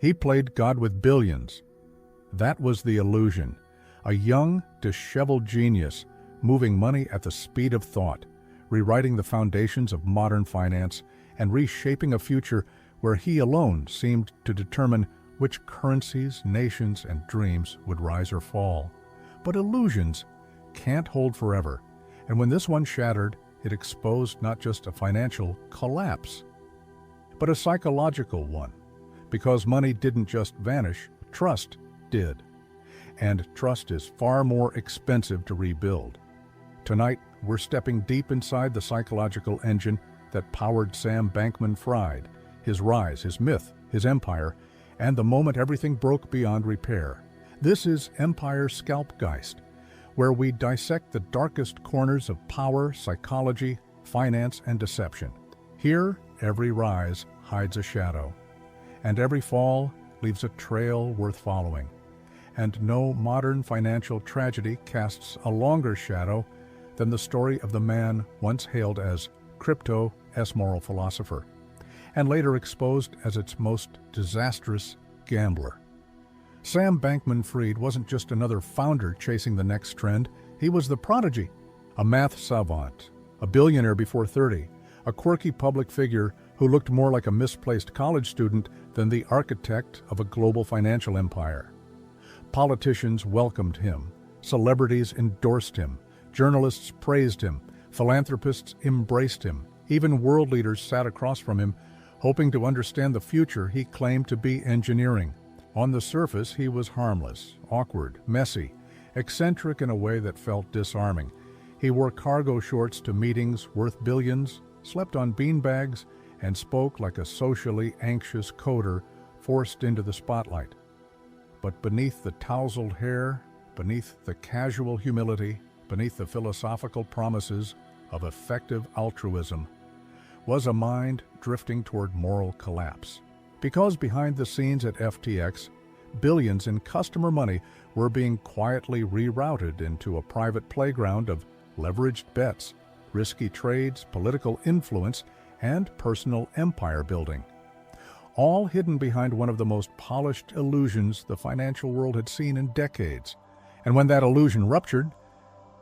He played God with billions. That was the illusion. A young, disheveled genius, moving money at the speed of thought, rewriting the foundations of modern finance, and reshaping a future where he alone seemed to determine which currencies, nations, and dreams would rise or fall. But illusions can't hold forever, and when this one shattered, it exposed not just a financial collapse, but a psychological one. Because money didn't just vanish, trust did. And trust is far more expensive to rebuild. Tonight, we're stepping deep inside the psychological engine that powered Sam Bankman-Fried, his rise, his myth, his empire, and the moment everything broke beyond repair. This is Empire Scalpgeist, where we dissect the darkest corners of power, psychology, finance, and deception. Here, every rise hides a shadow, and every fall leaves a trail worth following. And no modern financial tragedy casts a longer shadow than the story of the man once hailed as crypto's moral philosopher, and later exposed as its most disastrous gambler. Sam Bankman-Fried wasn't just another founder chasing the next trend, he was the prodigy, a math savant, a billionaire before 30, a quirky public figure who looked more like a misplaced college student than the architect of a global financial empire. Politicians welcomed him, celebrities endorsed him, journalists praised him, philanthropists embraced him, even world leaders sat across from him, hoping to understand the future he claimed to be engineering. On the surface, he was harmless, awkward, messy, eccentric in a way that felt disarming. He wore cargo shorts to meetings worth billions, slept on beanbags, and spoke like a socially anxious coder forced into the spotlight. But beneath the tousled hair, beneath the casual humility, beneath the philosophical promises of effective altruism, was a mind drifting toward moral collapse. Because behind the scenes at FTX, billions in customer money were being quietly rerouted into a private playground of leveraged bets, risky trades, political influence, and personal empire building. All hidden behind one of the most polished illusions the financial world had seen in decades. And when that illusion ruptured,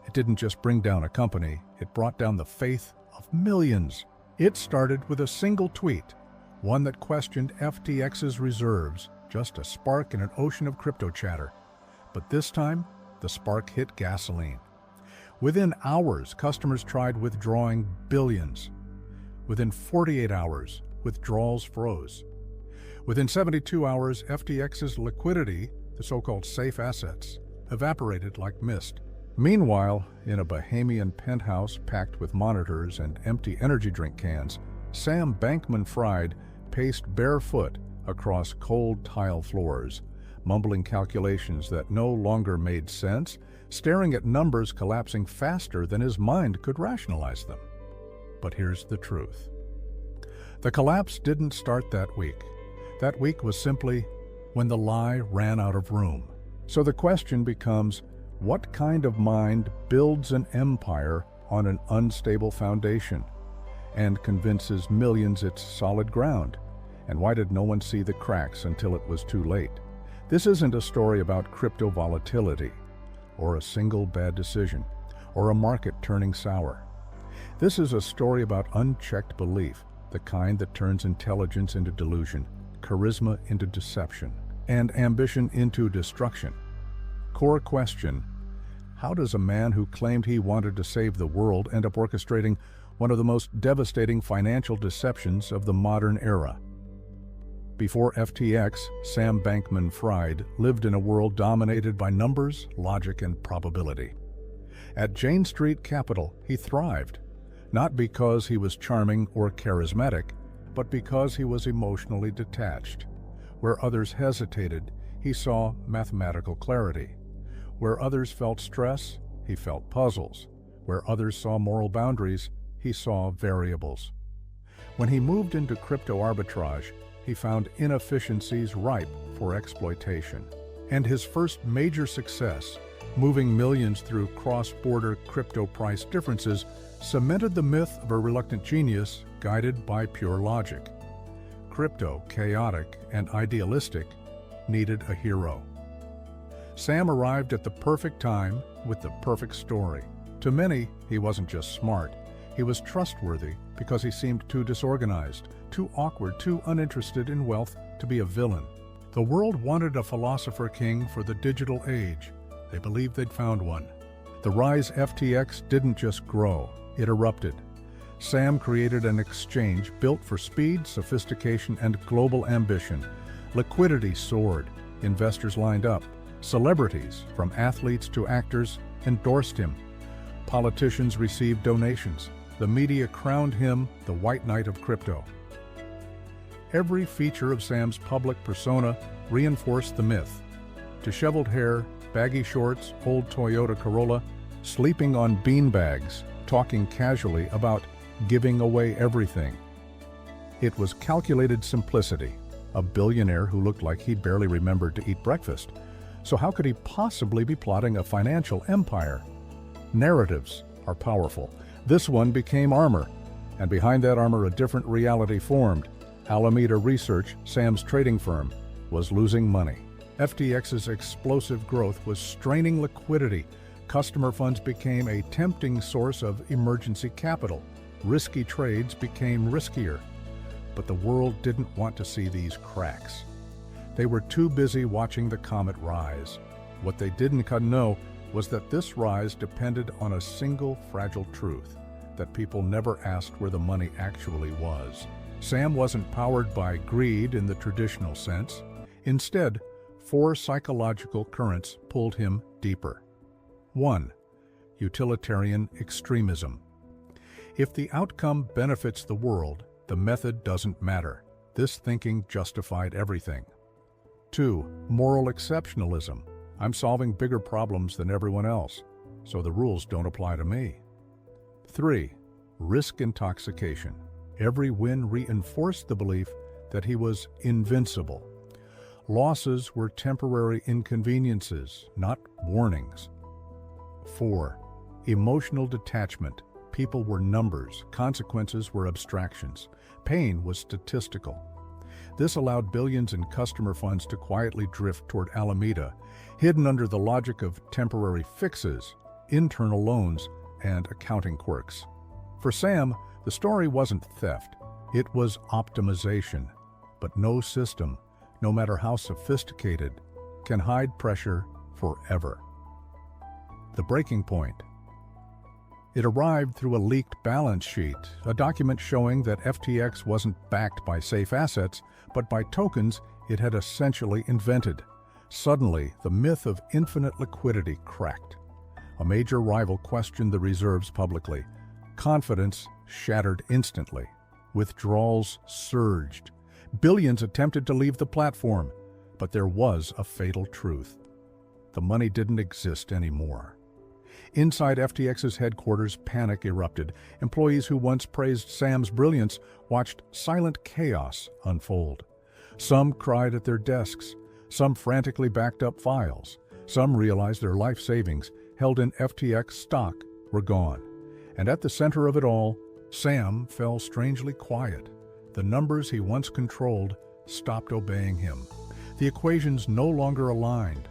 it didn't just bring down a company, it brought down the faith of millions. It started with a single tweet, one that questioned FTX's reserves, just a spark in an ocean of crypto chatter. But this time, the spark hit gasoline. Within hours, customers tried withdrawing billions. Within 48 hours, withdrawals froze. Within 72 hours, FTX's liquidity, the so-called safe assets, evaporated like mist. Meanwhile, in a Bahamian penthouse packed with monitors and empty energy drink cans, Sam Bankman-Fried paced barefoot across cold tile floors, mumbling calculations that no longer made sense, staring at numbers collapsing faster than his mind could rationalize them. But here's the truth. The collapse didn't start that week. That week was simply when the lie ran out of room. So the question becomes, what kind of mind builds an empire on an unstable foundation and convinces millions it's solid ground? And why did no one see the cracks until it was too late? This isn't a story about crypto volatility, or a single bad decision, or a market turning sour. This is a story about unchecked belief, the kind that turns intelligence into delusion, charisma into deception, and ambition into destruction. Core question: how does a man who claimed he wanted to save the world end up orchestrating one of the most devastating financial deceptions of the modern era? Before FTX, Sam Bankman-Fried lived in a world dominated by numbers, logic, and probability. At Jane Street Capital, he thrived, not because he was charming or charismatic, but because he was emotionally detached. Where others hesitated, he saw mathematical clarity. Where others felt stress, he felt puzzles. Where others saw moral boundaries, he saw variables. When he moved into crypto arbitrage, he found inefficiencies ripe for exploitation. And his first major success, moving millions through cross-border crypto price differences, cemented the myth of a reluctant genius guided by pure logic. crypto, chaotic and idealistic, needed a hero. Sam arrived at the perfect time with the perfect story. To many, he wasn't just smart. He was trustworthy because he seemed too disorganized, too awkward, too uninterested in wealth to be a villain. The world wanted a philosopher king for the digital age. They believed they'd found one. The rise FTX didn't just grow, it erupted. Sam created an exchange built for speed, sophistication, and global ambition. Liquidity soared, investors lined up. Celebrities, from athletes to actors, endorsed him. Politicians received donations. The media crowned him the White Knight of crypto. Every feature of Sam's public persona reinforced the myth. Disheveled hair, baggy shorts, old Toyota Corolla, sleeping on beanbags, talking casually about giving away everything. It was calculated simplicity, a billionaire who looked like he'd barely remembered to eat breakfast. So how could he possibly be plotting a financial empire? Narratives are powerful. This one became armor, and behind that armor a different reality formed. Alameda Research, Sam's trading firm, was losing money. FTX's explosive growth was straining liquidity. Customer funds became a tempting source of emergency capital. Risky trades became riskier. But the world didn't want to see these cracks. They were too busy watching the comet rise. What they didn't know was that this rise depended on a single fragile truth, that people never asked where the money actually was. Sam wasn't powered by greed in the traditional sense. Instead, 4 psychological currents pulled him deeper. 1. Utilitarian extremism. If the outcome benefits the world, the method doesn't matter. This thinking justified everything. 2. Moral exceptionalism. I'm solving bigger problems than everyone else, so the rules don't apply to me. 3. Risk intoxication. Every win reinforced the belief that he was invincible. Losses were temporary inconveniences, not warnings. 4. Emotional detachment. People were numbers, consequences were abstractions. Pain was statistical. This allowed billions in customer funds to quietly drift toward Alameda, hidden under the logic of temporary fixes, internal loans, and accounting quirks. For Sam, the story wasn't theft, it was optimization. But no system, no matter how sophisticated, can hide pressure forever. The breaking point. It arrived through a leaked balance sheet, a document showing that FTX wasn't backed by safe assets, but by tokens it had essentially invented. Suddenly, the myth of infinite liquidity cracked. A major rival questioned the reserves publicly. Confidence shattered instantly. Withdrawals surged. Billions attempted to leave the platform, but there was a fatal truth. The money didn't exist anymore. Inside FTX's headquarters, panic erupted. Employees who once praised Sam's brilliance watched silent chaos unfold. Some cried at their desks. Some frantically backed up files. Some realized their life savings, held in FTX stock, were gone. And at the center of it all, Sam fell strangely quiet. The numbers he once controlled stopped obeying him. The equations no longer aligned.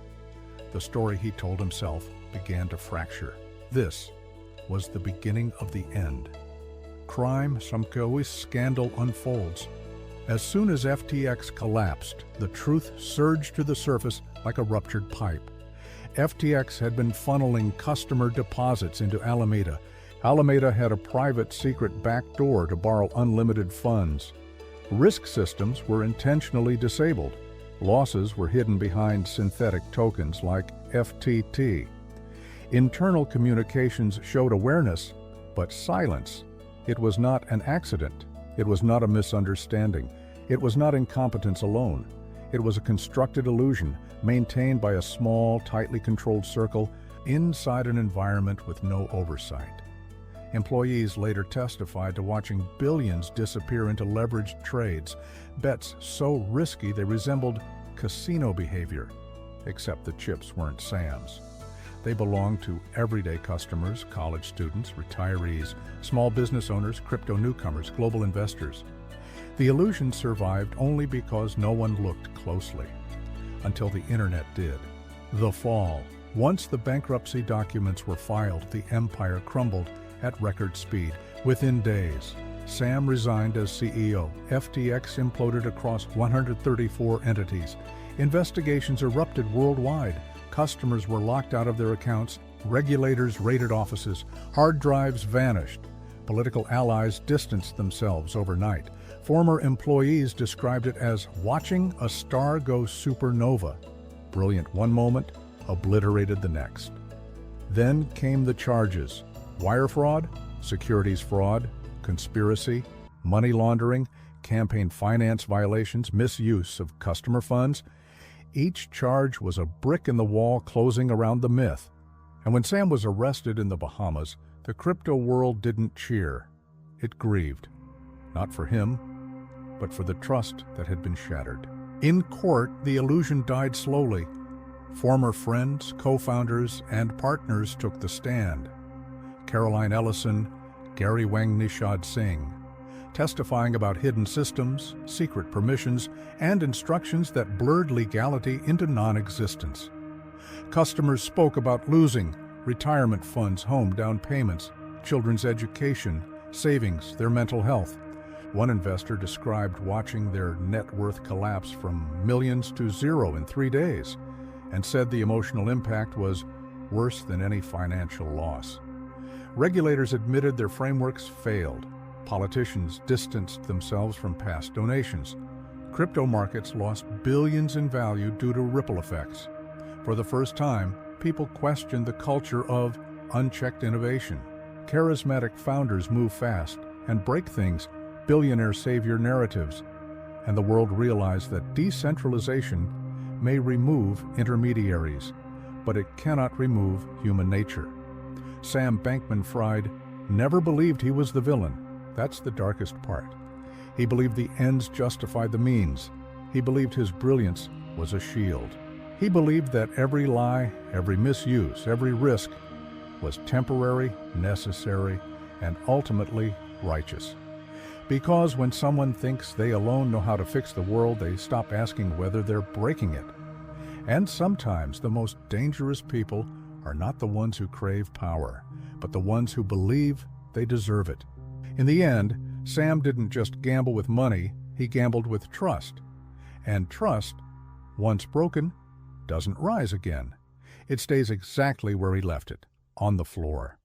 The story he told himself began to fracture. This was the beginning of the end. Crime, scandal unfolds. As soon as FTX collapsed, the truth surged to the surface like a ruptured pipe. FTX had been funneling customer deposits into Alameda. Alameda had a private secret backdoor to borrow unlimited funds. Risk systems were intentionally disabled. Losses were hidden behind synthetic tokens like FTT. Internal communications showed awareness, but silence. It was not an accident. It was not a misunderstanding. It was not incompetence alone. It was a constructed illusion maintained by a small, tightly controlled circle inside an environment with no oversight. Employees later testified to watching billions disappear into leveraged trades, bets so risky they resembled casino behavior, except the chips weren't Sam's. They belonged to everyday customers, college students, retirees, small business owners, crypto newcomers, global investors. The illusion survived only because no one looked closely, until the internet did. The fall. Once the bankruptcy documents were filed, the empire crumbled at record speed. Within days, Sam resigned as CEO. FTX imploded across 134 entities. Investigations erupted worldwide. Customers were locked out of their accounts. Regulators raided offices. Hard drives vanished. Political allies distanced themselves overnight. Former employees described it as watching a star go supernova. Brilliant one moment, obliterated the next. Then came the charges: wire fraud, securities fraud, conspiracy, money laundering, campaign finance violations, misuse of customer funds. Each charge was a brick in the wall closing around the myth. And when Sam was arrested in the Bahamas, the crypto world didn't cheer. It grieved. Not for him, but for the trust that had been shattered. In court, the illusion died slowly. Former friends, co-founders, and partners took the stand. Caroline Ellison, Gary Wang Nishad Singh, testifying about hidden systems, secret permissions, and instructions that blurred legality into non-existence. Customers spoke about losing retirement funds, home down payments, children's education, savings, their mental health. One investor described watching their net worth collapse from millions to zero in 3 days, and said the emotional impact was worse than any financial loss. Regulators admitted their frameworks failed. Politicians distanced themselves from past donations. Crypto markets lost billions in value due to ripple effects. For the first time, people questioned the culture of unchecked innovation. Charismatic founders move fast and break things, billionaire savior narratives, and the world realized that decentralization may remove intermediaries, but it cannot remove human nature. Sam Bankman-Fried never believed he was the villain. That's the darkest part. He believed the ends justified the means. He believed his brilliance was a shield. He believed that every lie, every misuse, every risk was temporary, necessary, and ultimately righteous. Because when someone thinks they alone know how to fix the world, they stop asking whether they're breaking it. And sometimes the most dangerous people are not the ones who crave power, but the ones who believe they deserve it. In the end, Sam didn't just gamble with money, he gambled with trust. And trust, once broken, doesn't rise again. It stays exactly where he left it, on the floor.